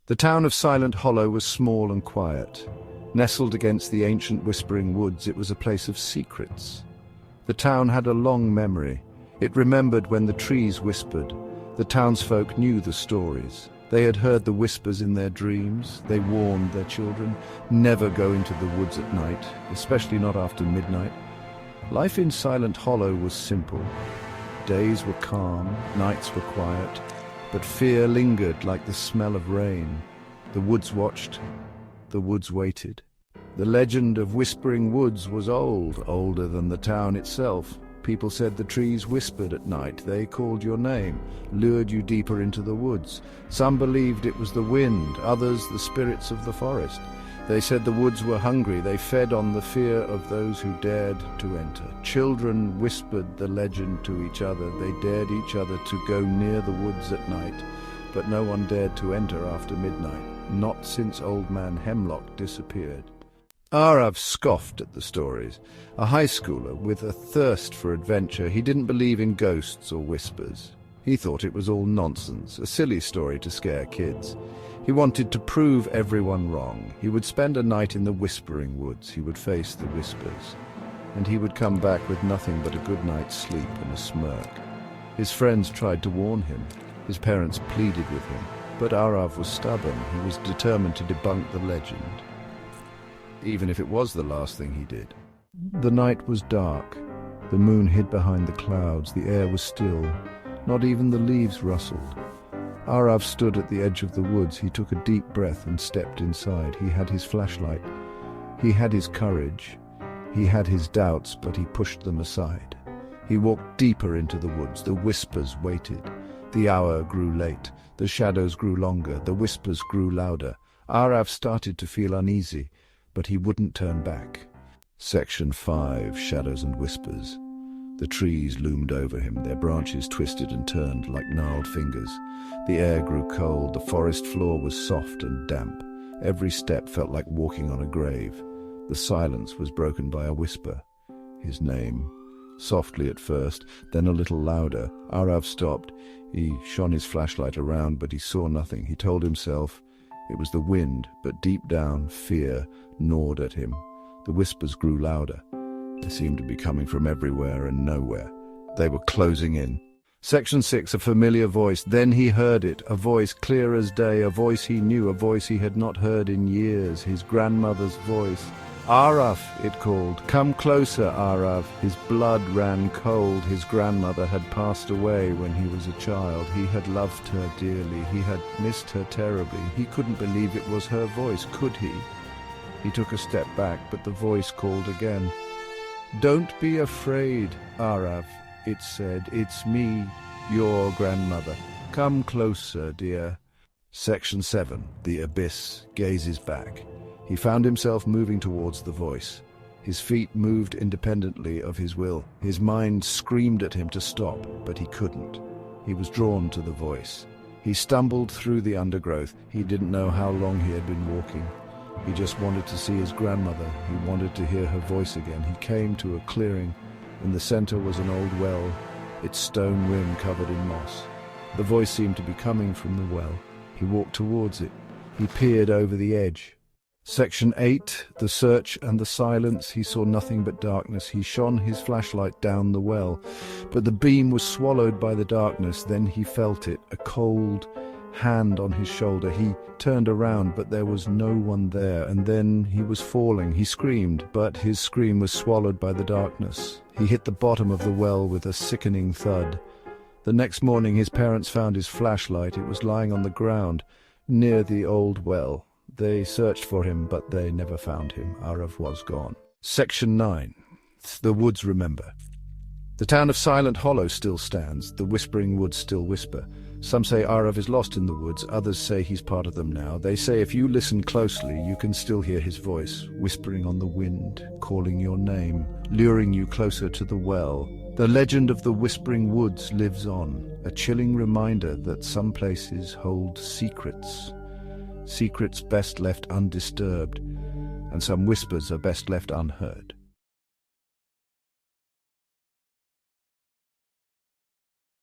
The town of Silent Hollow was small and quiet. Nestled against the ancient whispering woods, it was a place of secrets. The town had a long memory. It remembered when the trees whispered. The townsfolk knew the stories. They had heard the whispers in their dreams. They warned their children, never go into the woods at night, especially not after midnight. Life in Silent Hollow was simple. Days were calm, nights were quiet, but fear lingered like the smell of rain. The woods watched, the woods waited. The legend of Whispering Woods was old, older than the town itself. People said the trees whispered at night. They called your name, lured you deeper into the woods. Some believed it was the wind, others the spirits of the forest. They said the woods were hungry. They fed on the fear of those who dared to enter. Children whispered the legend to each other. They dared each other to go near the woods at night, but no one dared to enter after midnight, not since Old Man Hemlock disappeared. Aarav scoffed at the stories. A high schooler with a thirst for adventure, he didn't believe in ghosts or whispers. He thought it was all nonsense, a silly story to scare kids. He wanted to prove everyone wrong. He would spend a night in the Whispering Woods. He would face the whispers. And he would come back with nothing but a good night's sleep and a smirk. His friends tried to warn him. His parents pleaded with him. But Aarav was stubborn. He was determined to debunk the legend, even if it was the last thing he did. The night was dark. The moon hid behind the clouds. The air was still. Not even the leaves rustled. Aarav stood at the edge of the woods. He took a deep breath and stepped inside. He had his flashlight. He had his courage. He had his doubts, but he pushed them aside. He walked deeper into the woods. The whispers waited. The hour grew late. The shadows grew longer. The whispers grew louder. Aarav started to feel uneasy, but he wouldn't turn back. Section 5, Shadows and Whispers. The trees loomed over him, their branches twisted and turned like gnarled fingers. The air grew cold, the forest floor was soft and damp. Every step felt like walking on a grave. The silence was broken by a whisper. His name. Softly at first, then a little louder. Aarav stopped. He shone his flashlight around, but he saw nothing. He told himself it was the wind, but deep down, fear gnawed at him. The whispers grew louder. They seemed to be coming from everywhere and nowhere. They were closing in. Section 6, a familiar voice. Then he heard it, a voice clear as day, a voice he knew, a voice he had not heard in years, his grandmother's voice. Aarav, it called. Come closer, Aarav. His blood ran cold. His grandmother had passed away when he was a child. He had loved her dearly. He had missed her terribly. He couldn't believe it was her voice, could he? He took a step back, but the voice called again. Don't be afraid, Aarav, it said. It's me, your grandmother. Come closer, dear. Section 7, the abyss, gazes back. He found himself moving towards the voice. His feet moved independently of his will. His mind screamed at him to stop, but he couldn't. He was drawn to the voice. He stumbled through the undergrowth. He didn't know how long he had been walking. He just wanted to see his grandmother. He wanted to hear her voice again. He came to a clearing. In the center was an old well, its stone rim covered in moss. The voice seemed to be coming from the well. He walked towards it. He peered over the edge. Section 8, the search and the silence. He saw nothing but darkness. He shone his flashlight down the well, but the beam was swallowed by the darkness. Then he felt it, a cold hand on his shoulder. He turned around, but there was no one there, and then he was falling. He screamed, but his scream was swallowed by the darkness. He hit the bottom of the well with a sickening thud. The next morning his parents found his flashlight. It was lying on the ground near the old well. They searched for him, but they never found him. Aarav was gone. Section 9. The woods remember. The town of Silent Hollow still stands. The whispering woods still whisper. Some say Aarav is lost in the woods. Others say he's part of them now. They say if you listen closely, you can still hear his voice, whispering on the wind, calling your name, luring you closer to the well. The legend of the Whispering Woods lives on, a chilling reminder that some places hold secrets. Secrets best left undisturbed, and some whispers are best left unheard.